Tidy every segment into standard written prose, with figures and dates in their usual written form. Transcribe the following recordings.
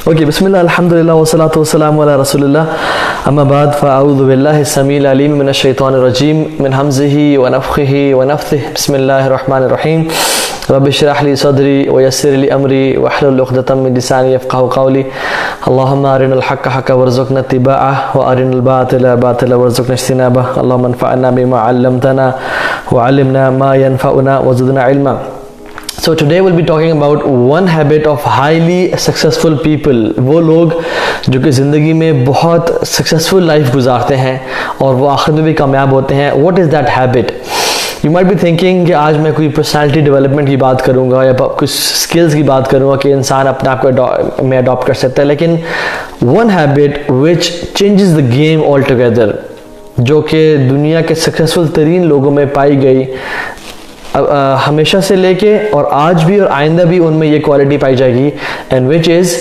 Okay, بسم اللہ الحمدللہ والصلاۃ والسلام علی رسول اللہ، اما بعد فاعوذ باللہ السمیع العلیم من الشیطان الرجیم من حمزہ ونفخہ ونفثہ، بسم اللہ الرحمن الرحیم، رب اشرح لی صدری ویسر لی امری واحلل عقدۃ من لسانی یفقہوا قولی، اللہم ارنا الحق حقا وارزقنا اتباعہ وارنا الباطل باطلا وارزقنا اجتنابہ، اللہم انفعنا بما علمتنا وعلمنا ما ينفعنا وزدنا علما۔ So today we'll be talking about one habit of highly successful people، وہ لوگ جو کہ زندگی میں بہت successful life گزارتے ہیں اور وہ آخر میں بھی کامیاب ہوتے ہیں۔ What is that habit؟ You might be thinking کہ آج میں کوئی personality development کی بات کروں گا یا کچھ skills کی بات کروں گا کہ انسان اپنے آپ کو میں adopt کر سکتا ہے، لیکن one habit which changes the game altogether، جو کہ دنیا کے successful ترین لوگوں میں پائی گئی، ہمیشہ سے لے کے اور آج بھی اور آئندہ بھی ان میں یہ کوالٹی پائی جائے گی، and which is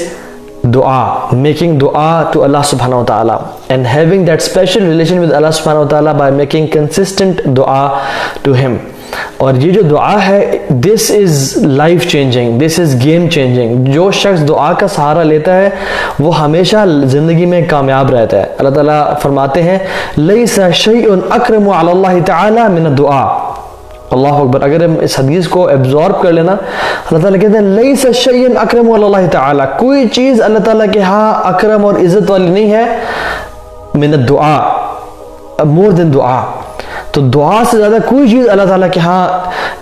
دعا، making دعا to Allah subhanahu wa ta'ala and having that special relation with Allah subhanahu wa ta'ala by making consistent دعا to him۔ اور یہ جو دعا ہے this is life changing، this is game changing۔ جو شخص دعا کا سہارا لیتا ہے وہ ہمیشہ زندگی میں کامیاب رہتا ہے۔ اللہ تعالیٰ فرماتے ہیں لَيْسَ شَيْءٌ أَكْرَمُ عَلَى اللَّهِ تَعَالَى مِنَ الدُّعَاء۔ اللہ اکبر، اگر ہم اس حدیث کو ایبزارب کر لینا، اللہ تعالیٰ کہتے ہیں لیس شیء اکرم علی اللہ تعالیٰ، کوئی چیز اللہ تعالیٰ کے ہاں اکرم اور عزت والی نہیں ہے من الدعاء، مور دین دعا۔ تو دعا سے زیادہ کوئی چیز اللہ تعالیٰ کے ہاں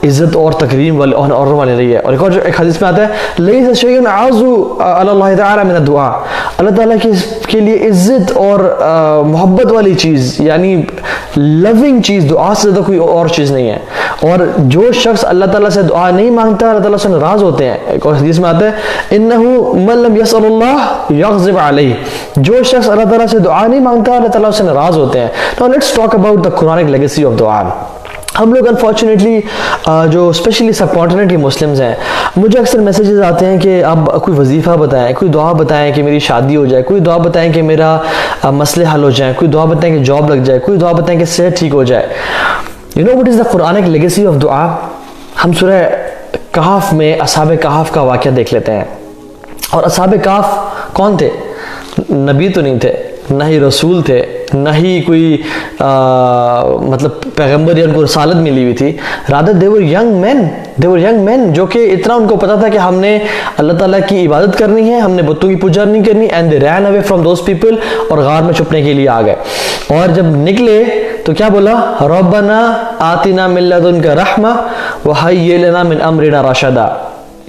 عزت اور تکریم والی اور والی نہیں ہے۔ اور ایک حدیث میں آتا ہے لیس شیء اعز علی اللہ تعالیٰ من الدعاء، اللہ تعالیٰ کے لیے عزت اور محبت والی چیز یعنی لونگ چیز دعا سے زیادہ کوئی اور چیز نہیں ہے۔ اور جو شخص اللہ تعالیٰ سے دعا نہیں مانگتا اللہ تعالیٰ سے ناراض ہوتے ہیں۔ ایک اور حدیث میں آتا ہے انہ من لم یسأل اللہ یغضب علیہ، جو شخص اللہ تعالیٰ سے دعا نہیں مانگتا اللہ تعالیٰ سے ناراض ہوتے ہیں۔ Now let's talk about the Quranic legacy of دعا۔ ہم لوگ انفارچونیٹلی جو اسپیشلی سب کانٹیننٹ کے مسلمز ہیں، مجھے اکثر میسیجز آتے ہیں کہ آپ کوئی وظیفہ بتائیں، کوئی دعا بتائیں کہ میری شادی ہو جائے، کوئی دعا بتائیں کہ میرا مسئلے حل ہو جائیں، کوئی دعا بتائیں کہ جاب لگ جائے، کوئی دعا بتائیں کہ صحت ٹھیک ہو جائے۔ You know what is the Quranic legacy of دعا؟ ہم سورہ کہف میں اصحاب کہف کا واقعہ دیکھ لیتے ہیں۔ اور اصحاب کہف کون تھے؟ نبی تو نہیں تھے، نہ ہی رسول تھے، نہ ہی کوئی مطلب پیغمبر یا ان کو رسالت ملی ہوئی تھی، rather they were young men جو کہ اتنا ان کو پتا تھا کہ ہم نے اللہ تعالیٰ کی عبادت کرنی ہے، ہم نے بتوں کی پوجا نہیں کرنی، and they ran away from those people، اور غار میں چھپنے کے لیے آ گئے۔ اور جب نکلے تو کیا بولا؟ ربنا آتنا من لدنک رحمہ وہیئ لنا من امرنا رشدا،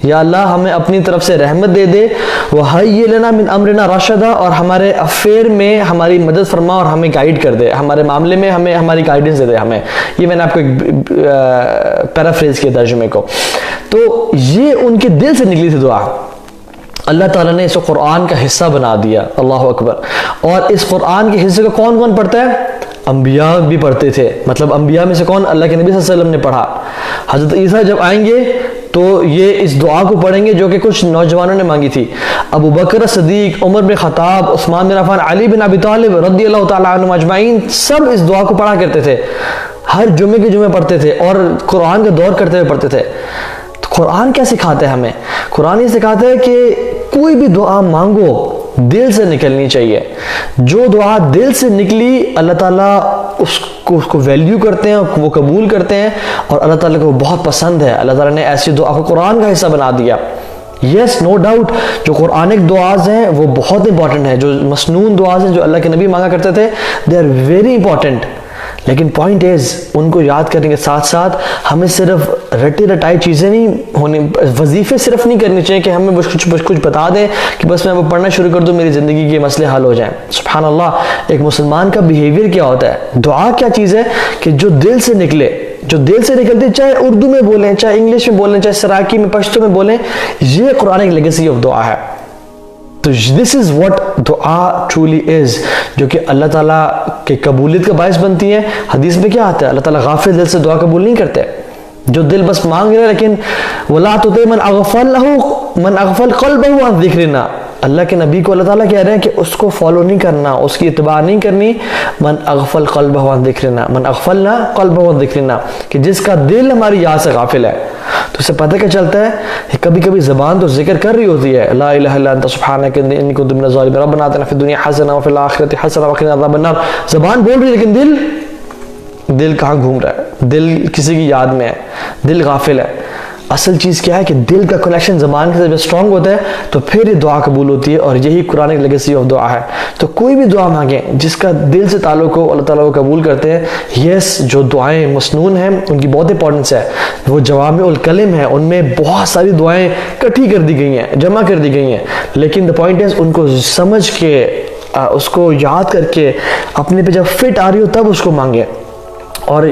یا اللہ ہمیں اپنی طرف سے رحمت دے دے، وہیئ لنا من امرنا رشدا، اور ہمارے افیئر میں ہماری مدد فرما اور ہمیں گائیڈ کر دے، ہمارے معاملے میں ہمیں ہماری گائیڈنس دے دے ہمیں۔ یہ میں نے آپ کو ایک پیرافریز کیا ترجمے کو۔ تو یہ ان کے دل سے نکلی تھی دعا، اللہ تعالیٰ نے اس کو قرآن کا حصہ بنا دیا۔ اللہ اکبر۔ اور اس قرآن کے حصے کو کون کون پڑھتا ہے؟ انبیاء بھی پڑھتے تھے، مطلب انبیاء میں سے کون؟ اللہ کے نبی صلی اللہ علیہ وسلم نے پڑھا۔ حضرت عیسیٰ جب آئیں گے تو یہ اس دعا کو پڑھیں گے جو کہ کچھ نوجوانوں نے مانگی تھی۔ ابو بکر صدیق، عمر بن خطاب، عثمان بن عفان، علی بن ابی طالب رضی اللہ تعالیٰ عنہم اجمعین، سب اس دعا کو پڑھا کرتے تھے، ہر جمعے کے جمعے پڑھتے تھے اور قرآن کا دور کرتے ہوئے پڑھتے تھے۔ تو قرآن کیا سکھاتا ہے ہمیں؟ قرآن یہ سکھاتا ہے کہ کوئی بھی دعا مانگو دل سے نکلنی چاہیے۔ جو دعا دل سے نکلی اللہ تعالیٰ اس کو ویلیو کرتے ہیں، وہ قبول کرتے ہیں، اور اللہ تعالیٰ کو بہت پسند ہے۔ اللہ تعالیٰ نے ایسی دعا کو قرآن کا حصہ بنا دیا۔ یس، نو ڈاؤٹ، جو قرآنک دعاز ہیں وہ بہت امپورٹنٹ ہیں، جو مسنون دعاز ہیں جو اللہ کے نبی مانگا کرتے تھے، دے آر ویری امپورٹنٹ۔ لیکن پوائنٹ از ان کو یاد کرنے کے ساتھ ساتھ ہمیں صرف رٹی رٹائی چیزیں نہیں ہونی، وظیفے صرف نہیں کرنی چاہیے کہ ہمیں کچھ بتا دیں کہ بس میں وہ پڑھنا شروع کر دوں میری زندگی کے مسئلے حل ہو جائیں۔ سبحان اللہ، ایک مسلمان کا بیہیویئر کیا ہوتا ہے؟ دعا کیا چیز ہے کہ جو دل سے نکلے، جو دل سے نکلتے، چاہے اردو میں بولیں، چاہے انگلش میں بولیں، چاہے سراکی میں پشتو میں بولیں، یہ قرآنک لیگیسی آف دعا ہے۔ تو this is what دعا truly is، جو کہ اللہ تعالیٰ کے قبولیت کا باعث بنتی ہے۔ حدیث میں کیا آتا ہے؟ اللہ تعالیٰ غافل دل سے دعا قبول نہیں کرتے، جو دل بس مانگ رہے لیکن وَلَا تُطِعْ مَنْ أَغْفَلَ قَلْبَهُ عَنْ ذِكْرِنَا، اللہ کے نبی کو اللہ تعالیٰ کہہ رہے ہیں کہ اس کو فالو نہیں کرنا، اس کی اتباع نہیں کرنی. من اغفل قلبہ عن ذکرنا، من اغفلنا قلبہ عن ذکرنا، کہ جس کا دل ہماری یاد سے غافل ہے. تو اس سے پتہ کیا چلتا ہے کہ کبھی کبھی زبان تو ذکر کر رہی ہوتی ہے، لا الہ الا انت سبحانک انی کنت من الظالمین، ربنا آتنا فی الدنیا حسنہ وفی الآخرۃ حسنہ وقنا عذاب النار. زبان بول رہی ہے لیکن دل کہاں گھوم رہا ہے؟ دل کسی کی یاد میں ہے، دل غافل ہے. اصل چیز کیا ہے کہ دل کا کنیکشن زبان کے ساتھ جب اسٹرانگ ہوتا ہے تو پھر یہ دعا قبول ہوتی ہے، اور یہی قرآن کی لیگیسی آف دعا ہے. تو کوئی بھی دعا مانگیں جس کا دل سے تعلق ہو، اللہ تعالیٰ کو قبول کرتے ہیں. یس، جو دعائیں مسنون ہیں ان کی بہت امپورٹنس ہے، وہ جوامع الکلم ہیں، ان میں بہت ساری دعائیں کٹھی کر دی گئی ہیں، جمع کر دی گئی ہیں. لیکن دا پوائنٹ از ان کو سمجھ کے، اس کو یاد کر کے اپنے پہ جب فٹ آ رہی ہو تب اس کو مانگیں، اور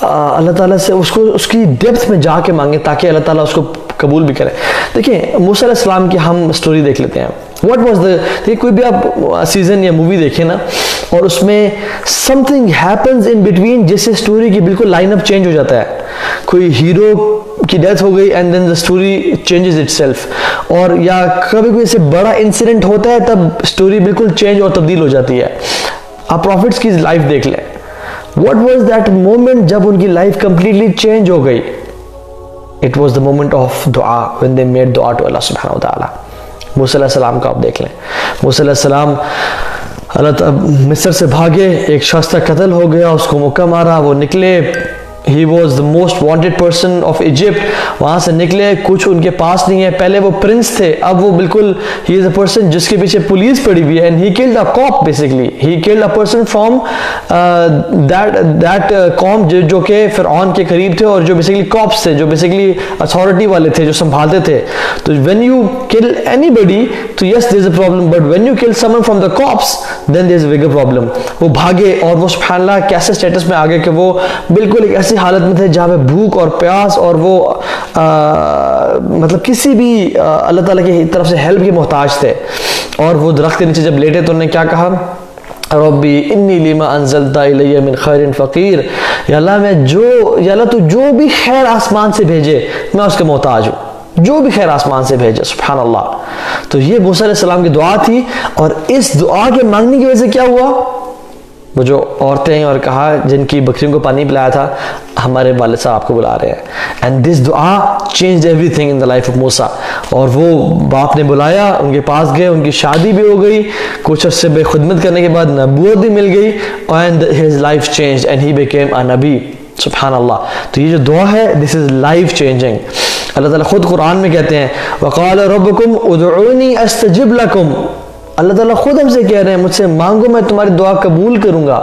اللہ تعالیٰ سے اس کی ڈیپتھ میں جا کے مانگیں تاکہ اللہ تعالیٰ اس کو قبول بھی کرے. دیکھیں موسیٰ علیہ السلام کی ہم سٹوری دیکھ لیتے ہیں. واٹ واز دیکھیں کوئی بھی آپ سیزن یا مووی دیکھیں نا، اور اس میں some thing happens in between, جس سے سٹوری کی بالکل لائن اپ چینج ہو جاتا ہے. کوئی ہیرو کی ڈیتھ ہو گئی and then the story changes itself, اور یا کبھی کوئی سے بڑا انسیڈنٹ ہوتا ہے تب سٹوری بالکل چینج اور تبدیل ہو جاتی ہے. آپ پروفٹس کی لائف دیکھ لیں. What was that moment جب ان کی لائف کمپلیٹلی چینج ہو گئی؟ It was the moment of دعا when they made دعا to اللہ سبحانہ وتعالی. موسیٰ علیہ السلام کا آپ دیکھ لیں. موسیٰ علیہ السلام مصر سے بھاگے، ایک شخص کا قتل ہو گیا، اس کو مکہ مارا، وہ نکلے. He was the most wanted person of Egypt. وہاں سے نکلے، کچھ ان کے پاس نہیں ہے. پہلے وہ پرنس تھے، اب وہ بالکل he is a person جس کے پیچھے پولیس پڑی ہوئی ہے. And he killed a cop basically. He killed a person from that قوم جو کہ فرعون کے قریب تھے، اور جو basically cops تھے، جو basically authority والے تھے، جو سنبھالتے تھے. تو when you kill anybody تو yes there is a problem, but when you kill someone from the cops then there is a bigger problem. وہ بھاگے، اور وہ سبحان اللہ کیسے سٹیٹس میں آگے کہ وہ بالکل ایک ایسی حالت میں تھے جہاں پہ بھوک اور پیاس، اور وہ مطلب کسی بھی اللہ تعالیٰ کی طرف سے ہیلپ کے محتاج تھے. اور وہ درخت کے نیچے جب لیٹے تو انہوں نے کیا کہا؟ ربی انی لما انزلت الی من خیر فقیر. یا اللہ تو جو بھی خیر آسمان سے بھیجے میں اس کا محتاج ہوں، جو بھی خیر آسمان سے بھیجے. سبحان اللہ. تو یہ موسیٰ علیہ السلام کی دعا تھی، اور اس دعا کے مانگنے کی وجہ سے کیا ہوا؟ وہ جو عورتیں ہیں اور کہا جن کی بکریوں کو پانی پلایا تھا، ہمارے والد صاحب آپ کو بلا رہے ہیں. اینڈ دس دعا change everything in the life of Musa. اور وہ باپ نے بلایا، ان کے پاس گئے، ان کی شادی بھی ہو گئی، کچھ عرصے بے خدمت کرنے کے بعد نبوت بھی مل گئی، and his life change and he became a نبی. سبحان اللہ. تو یہ جو دعا ہے دس از لائف چینجنگ. اللہ تعالیٰ خود قرآن میں کہتے ہیں وقال ربکم ادعونی استجب لکم. اللہ تعالیٰ خود ہم سے کہہ رہے ہیں مجھ سے مانگو میں تمہاری دعا قبول کروں گا.